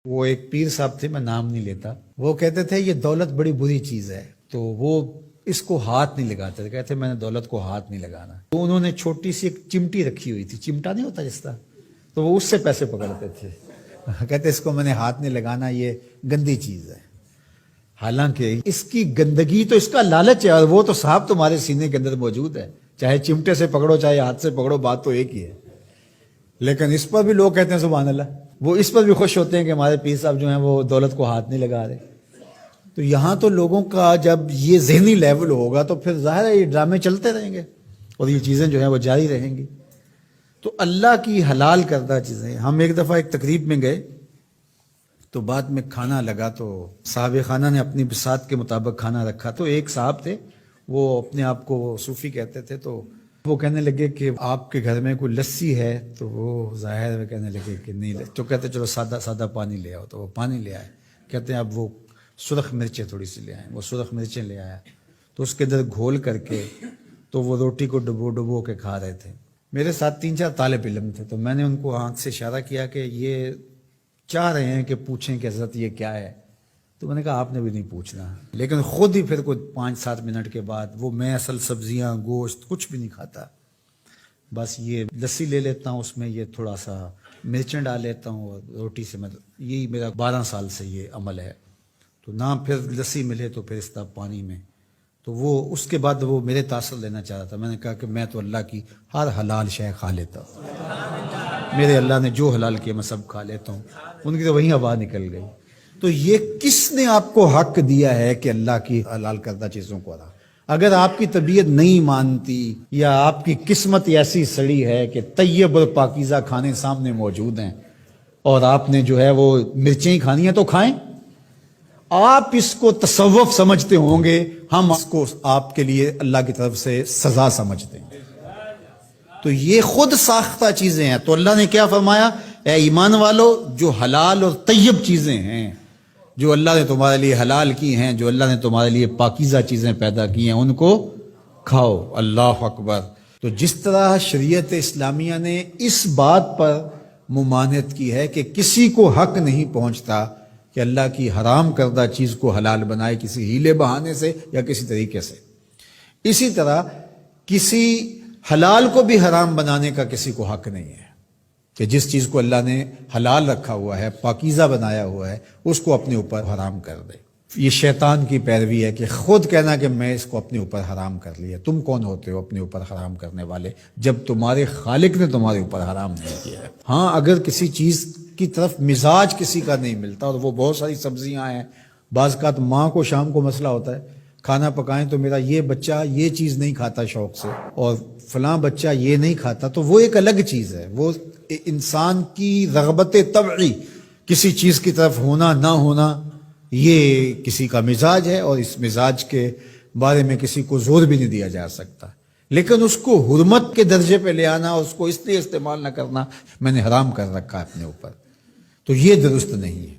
وہ ایک پیر صاحب تھے، میں نام نہیں لیتا، وہ کہتے تھے یہ دولت بڑی بری چیز ہے، تو وہ اس کو ہاتھ نہیں لگاتے تھے، کہتے میں نے دولت کو ہاتھ نہیں لگانا۔ تو انہوں نے چھوٹی سی ایک چمٹی رکھی ہوئی تھی، چمٹا نہیں ہوتا جس طرح، تو وہ اس سے پیسے پکڑتے تھے، کہتے اس کو میں نے ہاتھ نہیں لگانا، یہ گندی چیز ہے۔ حالانکہ اس کی گندگی تو اس کا لالچ ہے، اور وہ تو صاحب تمہارے سینے کے اندر موجود ہے، چاہے چمٹے سے پکڑو چاہے ہاتھ سے پکڑو، بات تو ایک ہی ہے۔ لیکن اس پر بھی لوگ کہتے ہیں سبحان اللہ، وہ اس پر بھی خوش ہوتے ہیں کہ ہمارے پیر صاحب جو ہیں وہ دولت کو ہاتھ نہیں لگا رہے۔ تو یہاں تو لوگوں کا جب یہ ذہنی لیول ہوگا تو پھر ظاہر ہے یہ ڈرامے چلتے رہیں گے اور یہ چیزیں جو ہیں وہ جاری رہیں گی۔ تو اللہ کی حلال کردہ چیزیں، ہم ایک دفعہ ایک تقریب میں گئے تو بعد میں کھانا لگا، تو صاحب خانہ نے اپنی بساط کے مطابق کھانا رکھا، تو ایک صاحب تھے وہ اپنے آپ کو صوفی کہتے تھے، تو وہ کہنے لگے کہ آپ کے گھر میں کوئی لسی ہے، تو وہ ظاہر میں کہنے لگے کہ نہیں، تو کہتے چلو سادہ سادہ پانی لے آؤ، تو وہ پانی لے آئے، کہتے ہیں اب وہ سرخ مرچیں تھوڑی سی لے آئیں، وہ سرخ مرچیں لے آیا، تو اس کے اندر گھول کر کے تو وہ روٹی کو ڈبو ڈبو کے کھا رہے تھے۔ میرے ساتھ 3-4 طالب علم تھے، تو میں نے ان کو آنکھ سے اشارہ کیا کہ یہ چاہ رہے ہیں کہ پوچھیں کہ حضرت یہ کیا ہے، تو میں نے کہا آپ نے بھی نہیں پوچھنا، لیکن خود ہی پھر کوئی 5-7 منٹ کے بعد وہ میں اصل سبزیاں گوشت کچھ بھی نہیں کھاتا، بس یہ لسی لے لیتا ہوں، اس میں یہ تھوڑا سا مرچیں ڈال لیتا ہوں اور روٹی سے، یہی میرا 12 سال سے یہ عمل ہے، تو نہ پھر لسی ملے تو پھر اس طرح پانی میں۔ تو وہ اس کے بعد وہ میرے تاثر لینا چاہ رہا تھا، میں نے کہا کہ میں تو اللہ کی ہر حلال شے کھا لیتا ہوں، میرے اللہ نے جو حلال کیا میں سب کھا لیتا ہوں، ان کی تو وہیں ہوا نکل گئی۔ تو یہ کس نے آپ کو حق دیا ہے کہ اللہ کی حلال کردہ چیزوں کو رہا؟ اگر آپ کی طبیعت نہیں مانتی یا آپ کی قسمت ایسی سڑی ہے کہ طیب اور پاکیزہ کھانے سامنے موجود ہیں اور آپ نے جو ہے وہ مرچیں ہی کھانی ہیں تو کھائیں، آپ اس کو تصوف سمجھتے ہوں گے، ہم اس کو آپ کے لیے اللہ کی طرف سے سزا سمجھتے ہیں۔ تو یہ خود ساختہ چیزیں ہیں، تو اللہ نے کیا فرمایا؟ اے ایمان والو، جو حلال اور طیب چیزیں ہیں، جو اللہ نے تمہارے لیے حلال کی ہیں، جو اللہ نے تمہارے لیے پاکیزہ چیزیں پیدا کی ہیں، ان کو کھاؤ۔ اللہ اکبر۔ تو جس طرح شریعت اسلامیہ نے اس بات پر ممانعت کی ہے کہ کسی کو حق نہیں پہنچتا کہ اللہ کی حرام کردہ چیز کو حلال بنائے کسی ہیلے بہانے سے یا کسی طریقے سے، اسی طرح کسی حلال کو بھی حرام بنانے کا کسی کو حق نہیں ہے کہ جس چیز کو اللہ نے حلال رکھا ہوا ہے، پاکیزہ بنایا ہوا ہے، اس کو اپنے اوپر حرام کر دے۔ یہ شیطان کی پیروی ہے کہ خود کہنا کہ میں اس کو اپنے اوپر حرام کر لیا۔ تم کون ہوتے ہو اپنے اوپر حرام کرنے والے جب تمہارے خالق نے تمہارے اوپر حرام نہیں کیا ہے؟ ہاں، اگر کسی چیز کی طرف مزاج کسی کا نہیں ملتا، اور وہ بہت ساری سبزیاں ہیں، بعض اوقات ماں کو شام کو مسئلہ ہوتا ہے کھانا پکائیں تو میرا یہ بچہ یہ چیز نہیں کھاتا شوق سے اور فلاں بچہ یہ نہیں کھاتا، تو وہ ایک الگ چیز ہے، وہ انسان کی رغبت طبعی کسی چیز کی طرف ہونا نہ ہونا، یہ کسی کا مزاج ہے، اور اس مزاج کے بارے میں کسی کو زور بھی نہیں دیا جا سکتا، لیکن اس کو حرمت کے درجے پہ لے آنا اور اس کو اس لیے استعمال نہ کرنا میں نے حرام کر رکھا ہے اپنے اوپر، تو یہ درست نہیں ہے۔